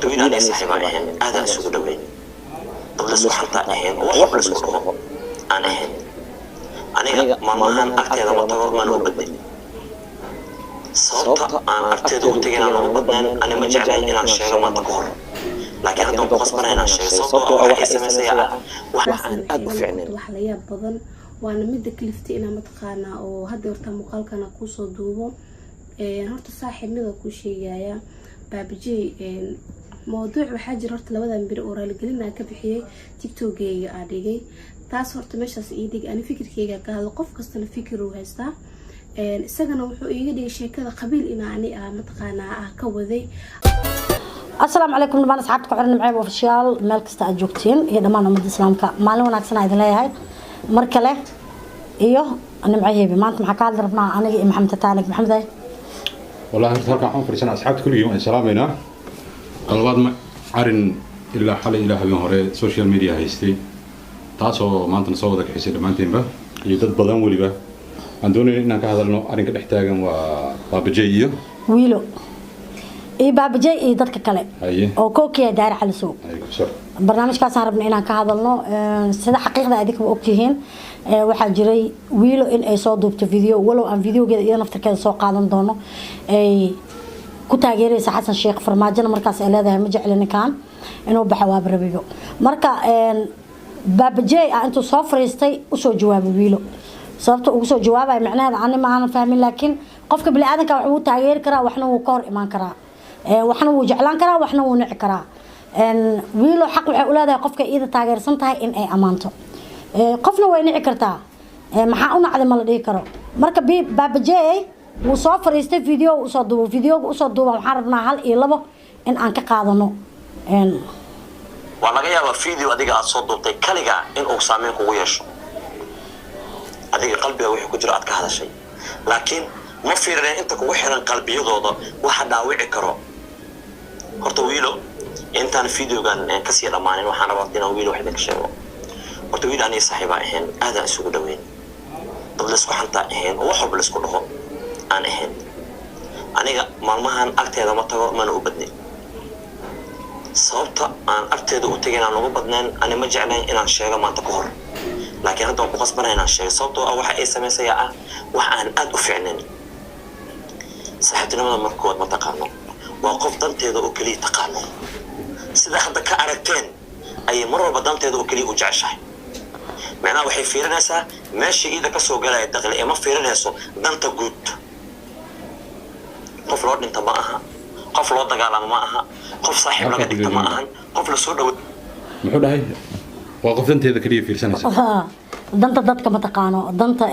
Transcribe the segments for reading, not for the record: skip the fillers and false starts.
horta wiil aan saaxiib ahayn aad aan isugu dhaweyn dad la soo xanta ahayn wax la isku dhaho aan ahayn aniga maalmahan agteeda ma tago ma loo badin sababta aan agteeda u tagay aan loo badnaan ana ma jeclaan inaan sheego maanta ka hor laakiin hadda ku qasbanay inaan sheego sababtoo ah waxay sameysayaan wax aan aad u fiicnayn wax la yaab badan waana mid kaliftay inaan mataqaana oo hadda horta muuqaalkana ku soo duubo horta saaxiibnimada ku sheegaya baabajey موضوع waxaa jira horta labadan bir oo raali gelin aan ka bixiyay TikTok-gayga aan dhigay taas horta meeshaas ii dhig ani fikirkayga ka hadlo qof kasta la fikir uu haysta isagana wuxuu iiga dhigay sheekada qabiil inaani mataqaana ka waday السلام عليكم دمان أصحابتكم عرنا معي بوفيشال مالك استأجوكتين هي دمان أمد إسلامك معلومة ناقصنا إذن لي هاي مركلة إيوه أنا معي هيبي ما أنت محكا ربنا أنا محمد تانك محمد هاي والله أنت هلك عم فرسنا أصحابتك كل يوم سلامينا البعض ما عرن إلا حال إلا هبين هوري سوشيال ميديا هيستي تاسو ما أنت نصوّدك حسين ما أنت به يدد بدن ولي به عندوني إنك هذا إنه عرن كده احتاجم وبابجيه ويلو إيه بابجي إيه دتك كله أو كوكي داير على السوق برنامج كاس هربنا إن كهذا سيدا حقيقة أديك بوقتهين واحد جري ويلو إن أي صوت دوبت فيديو ولو أن فيديو كده إذا نفتكر كده سوق قادم دونه أي كنت أجري حسن الشيخ فرماجنا مركز إلى هذا مجع لنا كان إنه بحواب ربيعه مركا بابجي أنتو صفر يستي وسو جواب ويلو صرت وسو جوابه معناه عني ما أنا فاهمين لكن قفك بالعادة كعود تغيير كرا وإحنا وكار إيمان كرا waxna wuu jeclaan karaa waxna wuu nici karaa wiilo xaq waxa u leedahay qofka iyada taageersan tahay in ay amaanto qofna way nici kartaa maxaa u nacday ma la dhihi karo marka baabajey wuu soo fariistay video u soo duubo videoga u soo duubo waxaan rabnaa hal iyo labo in aan ka qaadano waa laga yaabaa video adiga aad soo duubtay kaliga in uu saameyn kugu yeesho adiga qalbiga wixii ku jira aad ka hadashay laakiin ma fiirnaa inta kugu xiran qalbiyadooda waxa dhaawici karo horta wiilo intaan videogan ka sii dhamaanin waxaan rabaa inaan wiilo wax idin sheego horta wiil aan saaxiib ahayn aad aan isugu dhaweyn dad la isku xanta ahayn wax walba la isku dhaho aan ahayn aniga maalmahan agteeda ma tago mana u badnin sababta aan agteeda u tagay inaan ugu badnaan ani ma jeclaan inaan sheego maanta ka hor laakiin hadda ku qasbanay inaan sheego sababtoo ah waxa ay sameysayaan wax aan aad u fiicnayn صاحبتنا ما مركود ما تقارنوا وقف دنتيدا oo kaliya taqaano sida hadda ka aragteen ay mar walba danteeda oo kaliya u jeceshahay macnaha waxay fiirinaysaa meesha ida ka soo galay dakhli ee ma fiirinayso danta guud qof loo dhinta ma aha qof loo dagaalamo ma aha qof saaxiib laga dhigta ma aha qof la soo dhaw muxuu dhahay waa qof danteeda kaliya fiirsanaysa danta dadka ma taqaano danta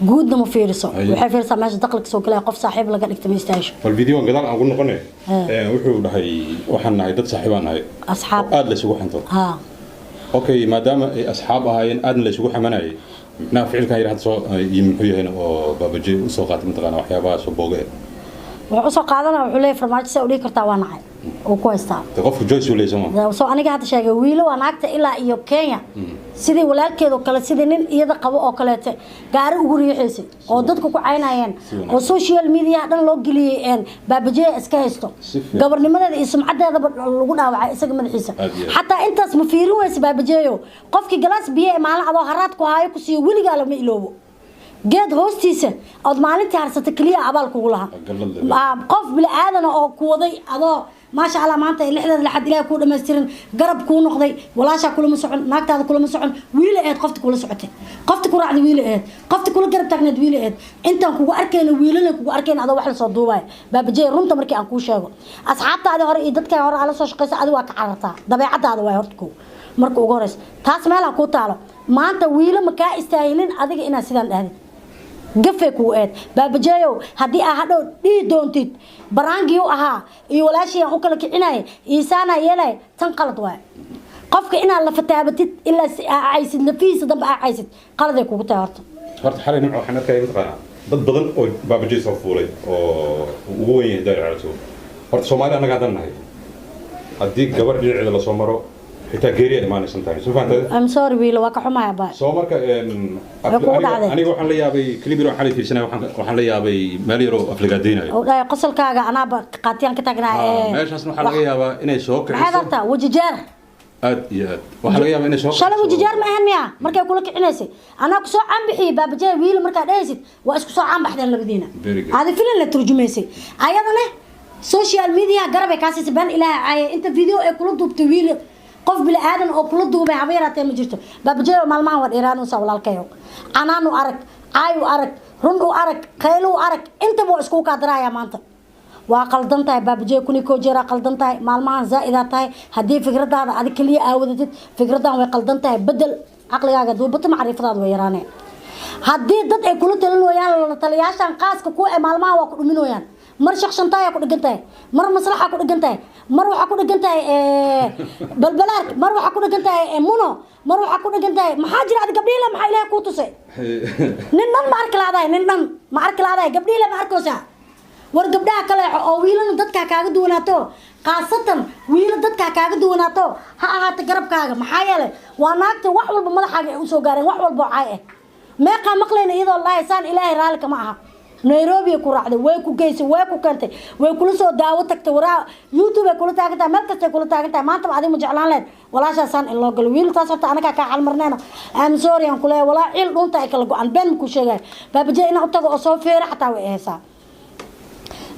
guudna ma fiiriso waxay fiirsaa meesha dakhliga soo galay qof saaxiib laga dhigta ma istaahisho wal video gadaal aan ugu noqonay wuxuu dhahay waxaan nahay dad saaxiibaan nahay asxaab aad la isugu xanto okay maadaama ay asxaab ahaayeen aad la isugu xamanayay na ficilka yiraahdo soo muxuu yahay oo baabajey u soo qaatay mataqaana waxyaabaha soo boogay wuxuu soo qaadana wuxuu leeyahay farmaajo soo dhigi kartaa waa nacay oo ku haystaa qofku joyce uu leeyahay soo aniga hadda sheegay wiilo waa naagta ilaa iyo Kenya sidii walaalkeed oo kale sidii nin iyada qabo oo kale gaari ugu riixaysay oo dadku ku caynayeen oo social media dhan loo geliyay baabajey iska haysto gabarnimadeeda iyo sumcadeeda lagu dhaawacay isaga madaxiisa xataa intaas ma fiirin waysa baabajeeyo qofkii galaas biyo ee maalin adoo haraad ku haayo ku sii weligaa lama iloobo geed hoostiisa ood maalintii harsata kaliya abaal kugu lahaa qof bili aadan oo ku waday adoo maasha Allah maanta lixdeeda la xad ilaahay ku dhameystirin garab ku noqday walaasha kula ma socon naagtaada kula ma socon wiil eed qofta kula socotay qofta ku raacday wiil eed qofta kula garab taagneed wiil eed intaan kugu arkayna wiilana kugu arkayna adoo wax la soo duubay baabajey runta markii aan ku sheego asxaabtaada hore iyo dadka hore ala soo shaqeysay adiga waa ka carartaa dabeecadaada way horta ku marka ugu horeys taas meel aan ku taalo maanta wiil ma ka istaahilin adiga inaad sidaan dhahdid قفك وقت بابجيو هدي أحدو دي دونتيد برانجيو أها يولاشي أخوك لك عناية إنسانا يلاي تنقلط واحد قفك إنا الله فتابتت إلا عايسد لفيس ضم عايسد قال ذيك وقتها هرت حالي نوع حنا كاي متقنا ضد بدن أو بابجي صفوري أو وين داير على سو هرت سومالي أنا قاعد نهاي هديك قبر جيل على سومرو حتى جيري ما نسنتاي سو فهمت I'm sorry wiil waa ka xumahay baa soo marka aniga waxaan la yaabay clipiro xalay fiirsanay waxaan la yaabay meel yaro afligaadeynayo oo dhaay qosolkaaga anaaba qaatiyaan ka tagnaa meeshaasna waxaa laga yaabaa inay soo kiciso maxay rabtaa wajijeer aad iyo aad waxaa laga yaabaa inay soo shalay wajijeer ma ahan miya markay kula kicinaysay anaa ku soo canbixiyay baabajee wiil markaa dhahaysid waa isku soo canbaxdeen labadiina hada filan la turjumaysay ayadana social media garabay kaasii baan ilaahay ay inta video ay kula duubtay wiil qof bila aadan oo kula duubay habeeraatay ma jirto baabajee maalmahan wad iraan oo walaalkayo anaanu arag ayu arag run u arag qaylu arag inta boo isku ka daraaya maanta waa qaldan tahay baabajee kuni ko jeera qaldan tahay maalmahan zaa'ida tahay hadii fikradaada aad kaliya aawadid fikradan way qaldan tahay bedel aqligaaga duubata macrifadaada way yaraanay hadii dad ay kula talinayaan la taliyaashan qaaska ku ee maalmaha waa ku dhuminayaan mar shakhsantaay ku dhigantahay mar maslaxa ku dhigantahay mar waxa ku dhigantahay balbalaar mar waxa ku dhigantahay muno mar waxa ku dhigantahay maxaa jira ad gabdhiile maxaa ilaahay ku tusay nin dhan ma arki laadaay nin dhan ma arki laadaay gabdhiile ma arkoosa war gabdhaha kale oo wiilana dadka kaaga duwanaato qaasatan wiil dadka kaaga duwanaato ha ahaato garabkaaga maxaa yeelay waa naagta wax walba madaxaaga ay u soo gaareen wax walba caay ah meeqa maqlayna iyadoo lahaysaan ilaahay raali kama aha Nairobi ku raacday way ku geysay way ku kantay way kula soo daawo tagtay waraa YouTube kula taagantay meel kasta kula taagantay maanta adiga ma jeclaan leed walaashaasaan in loo galo wiil taas horta anaga ka xalmarneeno I'm sorry aan kula walaa il dhunta ay kala go'an been ku sheegay baabajee ina u tago oo soo feera xataa way heesaa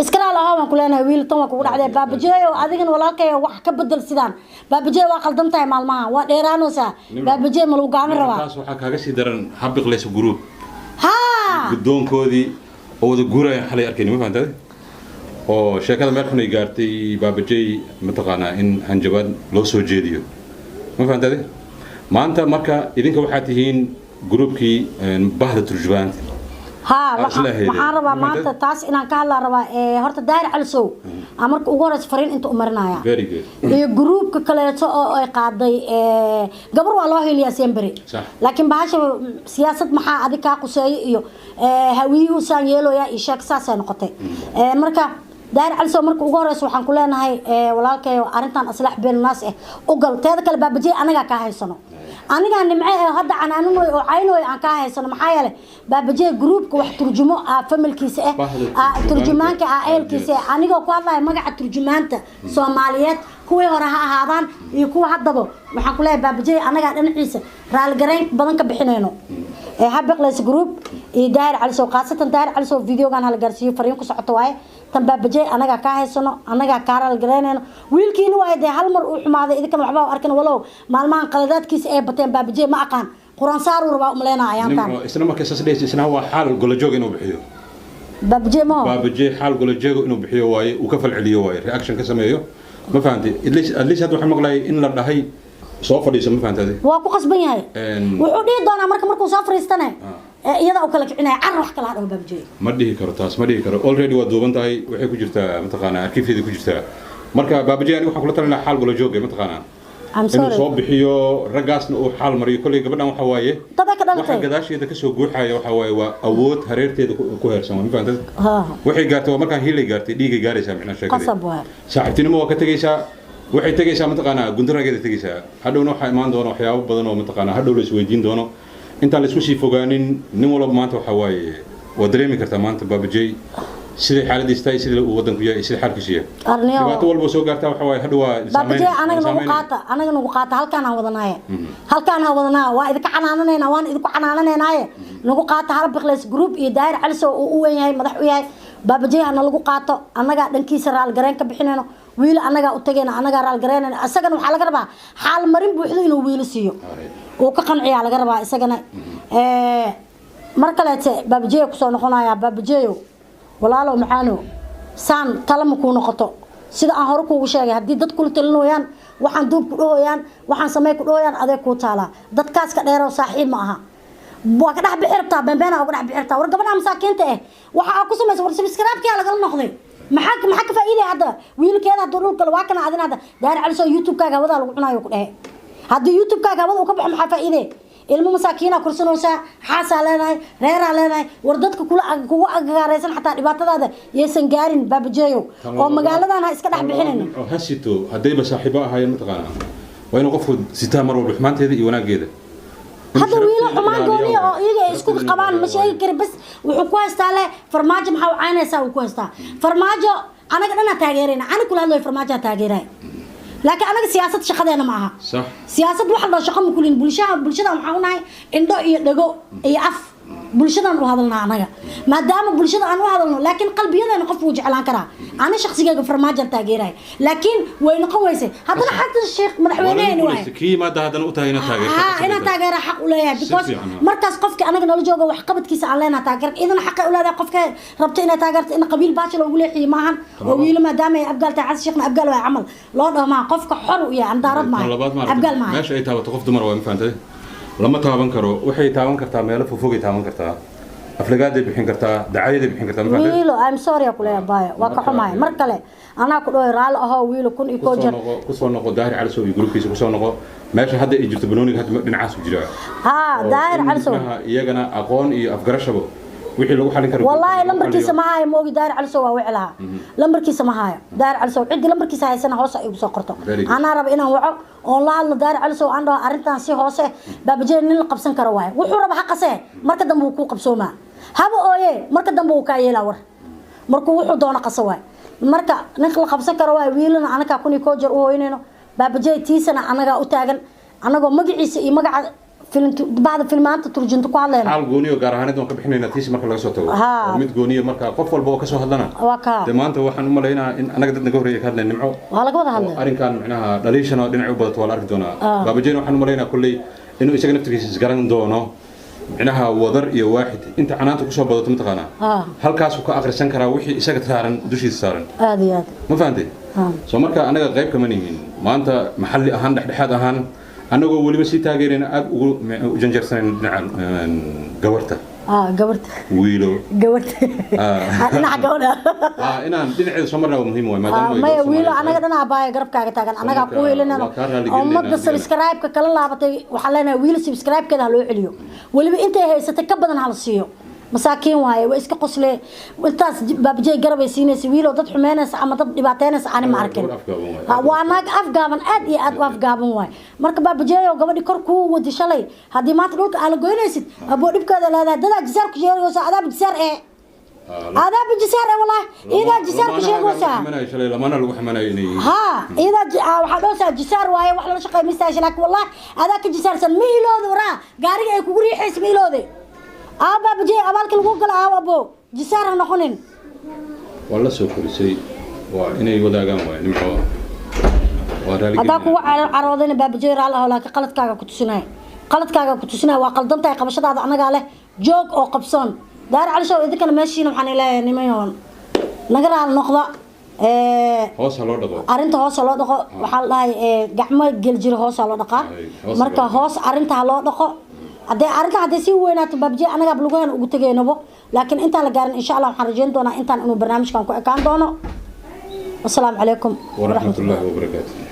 iskala lahaa waan kula wiil tan waa ku dhacday baabajee oo adigana walaalkay wax ka bedel sidaan baabajee waa qaldan tahay maalmaha waa dheeraanoosa baabajee ma lagu gaamin rabaa taas waxa kaaga sii daran habiqleys group ha guddoonkoodii oo wada guuraya xalay arkeen ma fahantaday oo sheekada meel xun ay gaartay baabajey mataqaanaa in hanjabaad loo soo jeediyo ma fahantaday maanta marka idinka waxaad tihiin groupkii bahda turjubaanta ها waxaan rabaa maanta taas inaan ka hadla rabaa horta daahir calisow marka ugu horeys fariin inta u marinaya very good iyo groupka kaleeto oo ay qaaday gabar waa loo heliyaa sembere laakiin bahasha siyaasad maxaa adig ka quseeyay iyo hawiyuhu saan yeelooya iyo sheek saas ay noqotay marka daahir calisow marka ugu horeys waxaan ku leenahay walaalkay arintan aslax been naas u gal teeda kale baabajee anaga ka haysano aniga nimcay hadda canaanano oo caynooy aan ka haysano maxaa yeelay baabajee groupka wax turjumo familkiisa turjumaanka eelkiisa aniga ku hadlay magaca turjumaanta Soomaaliyeed kuwii hore ha ahaadaan iyo kuwa haddaba waxaan ku leeyahay baabajee anaga dhinaciisa raali gareyn badan ka bixinayno habiqleys group iyo daahir calisow qaasatan daahir calisow videogan hal gaarsiiyo fariin ku socoto waaye tan baabajee anaga ka haysano anaga ka raali gareynayno wiilkiina waa de hal mar uu xumaaday idinkan waxba arkan walow maalmahan qaladaadkiisa ay bateen baabajee ma aqaan quraan saar uu rabaa umaleena ayaantan isna markay saas dheeyay isna waa xaal golo joog inuu bixiyo baabajee xaal golo joog inuu bixiyo waaye uu ka falceliyo waaye reaction ka sameeyo ma fahanti at least hadda waxaan maqlay in la dhahay soo fadhiiso ma fahantaday waa ku qasban yahay wuxuu dhigi doonaa markuu soo fariistane iyada oo kala kicinay car wax kala hadho baabajee ma dhihi karo taas ma dhihi karo already waa duuban tahay waxay ku jirtaa mataqaanaa arkiifeeda ku jirtaa marka baabajee aniga waxaan kula talinayaa xaal golo joog mataqaanaa inuu soo bixiyo raggaasna uu xaal mariyo kolley gabadhan waxa waaye waxa gadaasheeda ka soo guuxaya waxa waaye waa awood hareerteeda ku heersan ma fahantaday waxay gaartay waa markaan hiilay gaartay dhiigay gaaraysaa micna sheekada saaxiibtinimo waa ka tagaysaa waxay tagaysaa mataqaanaa gundarageeda tagaysaa hadhowna waxaa imaan doona waxyaabo badan oo mataqaanaa hadhow la isweydiin doono intaan la isku sii fogaanin nin walba maanta waxa waaye waa dareemi kartaa maanta baabajee sidii xaaladiisa tahay sidii uu wadanku yahay sidii xaalkiisu yahay dhibaato walba soo gaartaa waxa waaye hadhow waa baabajee anaga nagu qaata halkaan aan wadanaaye waa idinka canaananayna waan idinku canaananaynaaye nagu qaata habiqleys group iyo daahir calisow uu u weyn yahay madax u yahay baabajee hana lagu qaato anaga dhankiisa raal gareen ka bixinayno wiil anaga u tagayna anaga raal gareenayna asagana waxa laga rabaa xaal marin buuxdo inuu wiil siiyo oo ka qanciya laga rabaa isagana mar kale baabajee ku soo noqonaya baabajee walaalow maxaano saan talama ku noqoto sida aan hore kuugu sheegay hadii dad kula talinayaan waxaan duub ku dhooyaan waxaan sameey ku dhooyaan adeeg ku taala dadkaas ka dheero saaxiib ma aha waa ka dhax bixirtaa beenbeena uga dhax bixirtaa war gabadha masaakiinta waxa ku sameeyay war subscribe-ka laga noqday maxaa ka faa'iiday hadda wiilkeeda dhulka waa kana adina hadda daahir calisow YouTube-kaaga wada lagu cunayo ku dhahay hadii YouTube-kaaga wada uu ka baxo maxaa faa'iiday ilmo masaakiina kursanoosa xaasa leedahay reera leedahay war dadka kugu agagaaraysan xataa dhibaatadaada yeesan gaarin baabajeeyo oo magaaladan ha iska dhax bixinayna hasito hadayba saaxiibo ahaayeen mataqaana وين قفوا ستة مرة بالحمان تهذي وناقيده هذا ويلا حمان قولي أو يجي يسكت قبان مش أي كر بس وحكوا استاله فرماج محاو عينه سا وحكوا استا فرماجه أنا قلنا تاجرين أنا كل هذا فرماجه تاجرين لكن أنا سياسة شقة أنا معها صح سياسة واحد لا شقة مكلين بلشة محاوناي إنه يدقو يعف بلشة أنا وهذا أنا ما دام بلشة أنا وهذا لكن قلبي أنا نقف وجه على كرا أنا شخصية فرماجة تاجرين لكن وين قويسه هذا حتى الشيخ مدحوينين واي كي ما ده هذا نقطة هنا تاجر هنا تاجر حق ولا بس مركز قفك أنا قلنا لجوجا وحقبت كيس علينا تاجر إذا حق ولا ذا قفك ربطنا تاجرت إن قبيل باشر وقول لي معهن ويل ما دام أبقال تعز شيخنا أبقال وعمل لا ده مع قفك حر ويا عند رب معي أبقال معي ماشي تاو تقف دمر وين فهمت لما تابن كرو وحي تابن كرتا ميل فوق تابن كرتا أفلقاد بحين كرتا دعاية بحين كرتا ويلو I'm sorry أقول يا باي وكحماي مركله أنا أقول رال أهو ويلو كن يكوجر كسر نقو داهر على سوي جروب كيس كسر نقو ماشي حد يجيب بنوني هاد بنعاس بجرا داهر على سوي يجنا أقون أفجر شبو وحي لو حالين كرو والله لمبر كيس معاي موجي داهر على سوي وعلها لمبر كيس معاي داهر على سوي عندي لمبر كيس هاي سنة هوسة يبصقرته أنا رب إنا وعو والله الله داهر على سوي عنده أرنتان سي هوسة بابجي نيل قبسن كرواي وحورة بحق سه مركز دم بوكو قبسوما هذا أويه مركز دم بوكا يلاور مركو وحو دونا قصواي marka ninka la qabsan karo waa wiilana anaga kuni koojar u hooynayno baabajay tiisana anaga u taagan anaga magaciisa iyo magaca baada filmaanta turjunta ku hadlayna hal gooniyo gaar ahaan doon ka bixinayna tiis marka laga soo tago mid gooniyo marka qof walba oo ka soo hadlana maanta waxaan u maleynaa in anaga dad naga horeeyay ka hadlay nimco waa laga wada hadlay arinkan macnaha dhaliishana dhinac u badato wala arki doona baabajayna waxaan u maleynaa kulli inuu isaga naftigiisa isgaran doono معناها وضر يا واحد أنت عنانت كسب بدو تمتقنا هل كاسو كأخرسان كرا وحي إساق تثارن دوشي تثارن هذه ما فهمتي سو مركا أنا غيب كمان يمين ما أنت محلي أهان دحد أهان أنا أقول ولي بس يتاجرين جنجر سنين جورته جورته ويلو جورته أنا حقوله أنا دين سمرنا ومهم وما دام ما ويلو أنا قدنا أباي قرب كاغتاغن أنا قوي لنا أمد سبسكرايب كلا لابتي وحلنا ويلو سبسكرايب كده لو عليو ولي أنت هي ستكبدن على السيو مساكين واي وإسك قصلي والتاس بابجي قرب يسينس ويلو ضد حمانس أما ضد دبعتينس أنا معركن وأنا أفقابن أدي أفقابن واي مركب بابجي وقبل يكركو ودي شلي هذه ما تقولك على جوينيسد أبو دبكة لا ده جزار كشير وسا هذا بجزار إيه هذا بجزار والله إذا جزار كشير وسا حمانا شلي لما أنا لو حمانا يني إذا وحدوسا جزار واي وحلا شقي مستاش لك والله هذا كجزار سن ميلو ورا قاري يكوري حس ميلو ذي أبا بجي أبالك الوقل أبو جسارة نخونين والله سوكري سي وإني وداعم ونمحو هذاك هو عروضين بابجي رالله لكن قلت كاغا كنتسنا وقلدنتها قبشة هذا أنا قاله جوك أو قبصون دار على شو إذا كان ماشي نحن لا نميون نقرأ على النقطة هوس هلا دقة أرنت هوس هلا دقة وحال هاي جحمة جلجير هوس هلا دقة مركا هوس أرنت هلا دقة هذا أرنت هذا سوى وينات بابجي أنا قبل جوان وقتجينه لكن أنت على جارن إن شاء الله حرجين دونا أنت إنه برنامج كان دونا والسلام عليكم ورحمة الله وبركاته.